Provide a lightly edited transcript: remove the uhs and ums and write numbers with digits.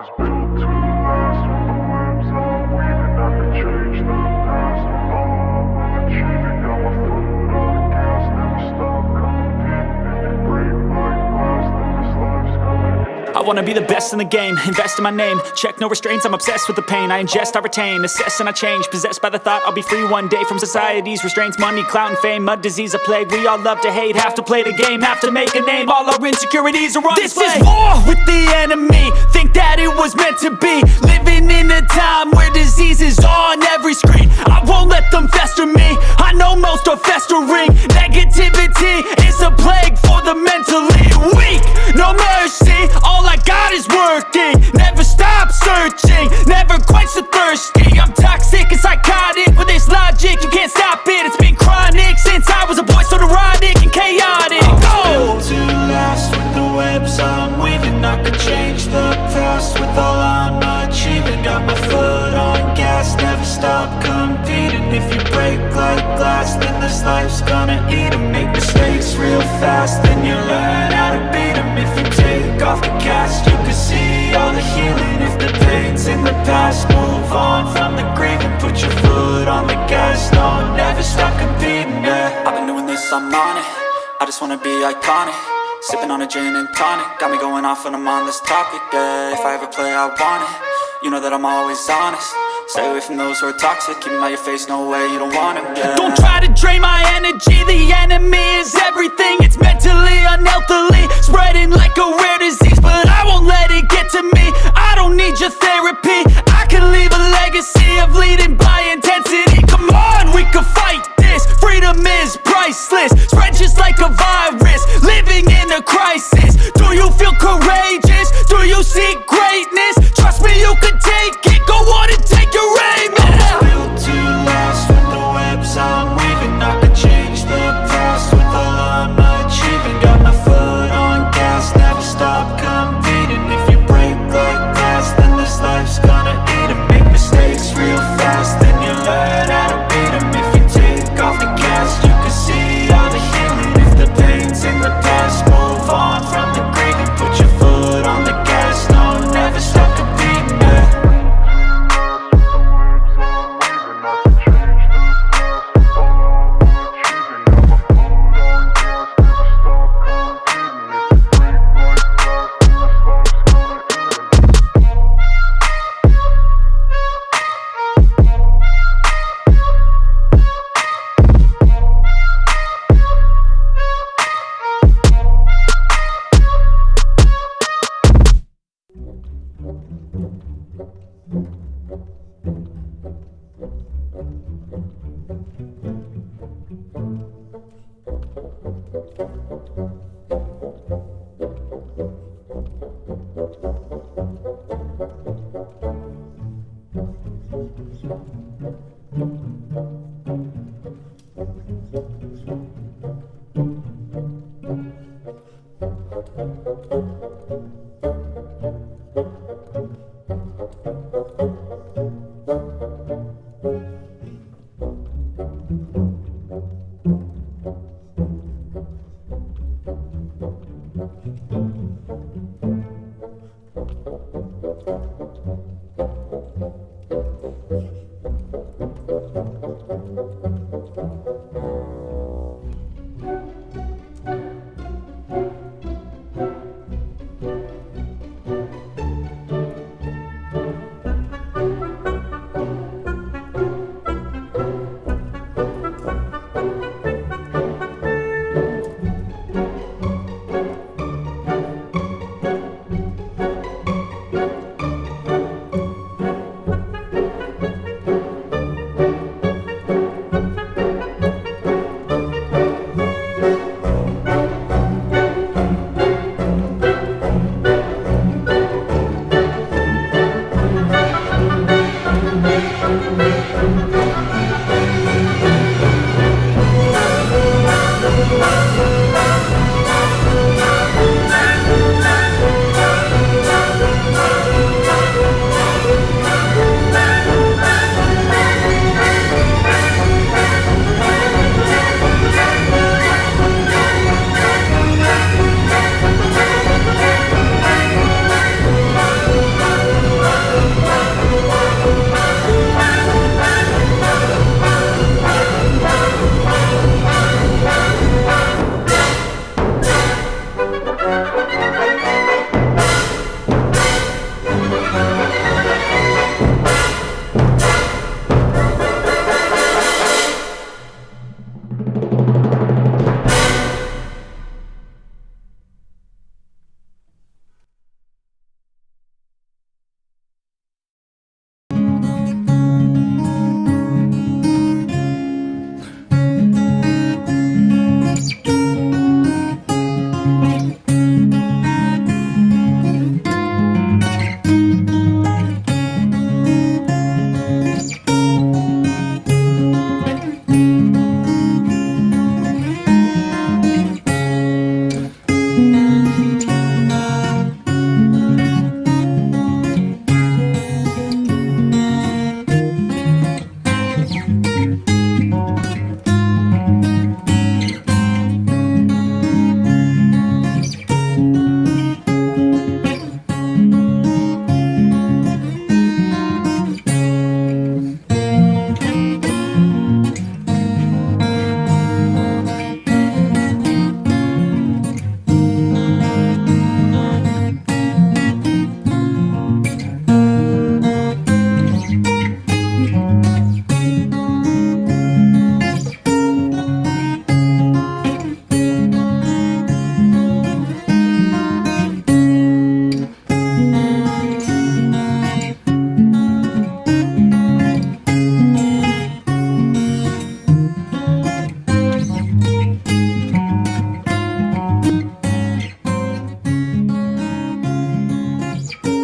was built to last. With the webs I'm weaving, I could change the past. With all I'm achieving, got my foot on gas. Never stop competing. If you break like glass, then this life's gonna end. I wanna be the best in the game, invest in my name. Check no restraints, I'm obsessed with the pain. I ingest, I retain, assess and I change. Possessed by the thought I'll be free one day from society's restraints. Money, clout and fame, mud, disease, a plague. We all love to hate, have to play the game, have to make a name. All our insecurities are on display. This is war with the enemy, think that it was meant to be. Living in a time where disease is on every screen. I won't let them fester me, I know most are festering. Negativity is a plague for the mentally weak. No mercy, all I got is working. Never stop searching, never quench the thirsty. I'm toxic and psychotic, with this logic you can't stop it. It's been chronic since I was a boy, so neurotic and chaotic. Built to last. With the webs I'm weaving, I could change the past. With all I'm achieving, got my foot on gas. Never stop competing. If you break like glass, then this life's gonna eat 'em. Make mistakes real fast, then you learn how to beat 'em. If you take off the cast, you can see all the healing. If the pain's in the past, move on from the grieving. Put your foot on the gas, no, never stop competing, yeah. I've been doing this, I'm on it. I just wanna be iconic. Sipping on a gin and tonic, got me going off when I'm on this topic, yeah. If I ever play, I want it. You know that I'm always honest. Stay away from those who are toxic. Keep them out your face, no way, you don't want it, yeah. Don't try to drain my energy. The enemy is everything. It's mentally, unhealthily, spreading like a rare disease. But I won't let it get to me. I don't need your therapy. I can leave a legacy of leading by intensity. Come on, we can fight this. Freedom is priceless. Spread just like a virus. Living in a crisis. Do you feel courageous? Do you seek greatness? Trust me, you can take it. Go on and take your aim. I was built to last. With the webs I'm weaving, I could change the past. With all I'm achieving, got my foot on gas. Never stop competing. If you break like glass, then this life's gonna eat 'em. Make mistakes real fast, then you learn how to beat 'em. If you take off the cast, you can see all the healing. If the pain's in the past, move on from the grieving. Put your foot on the gas, no, never stop competing, yeah.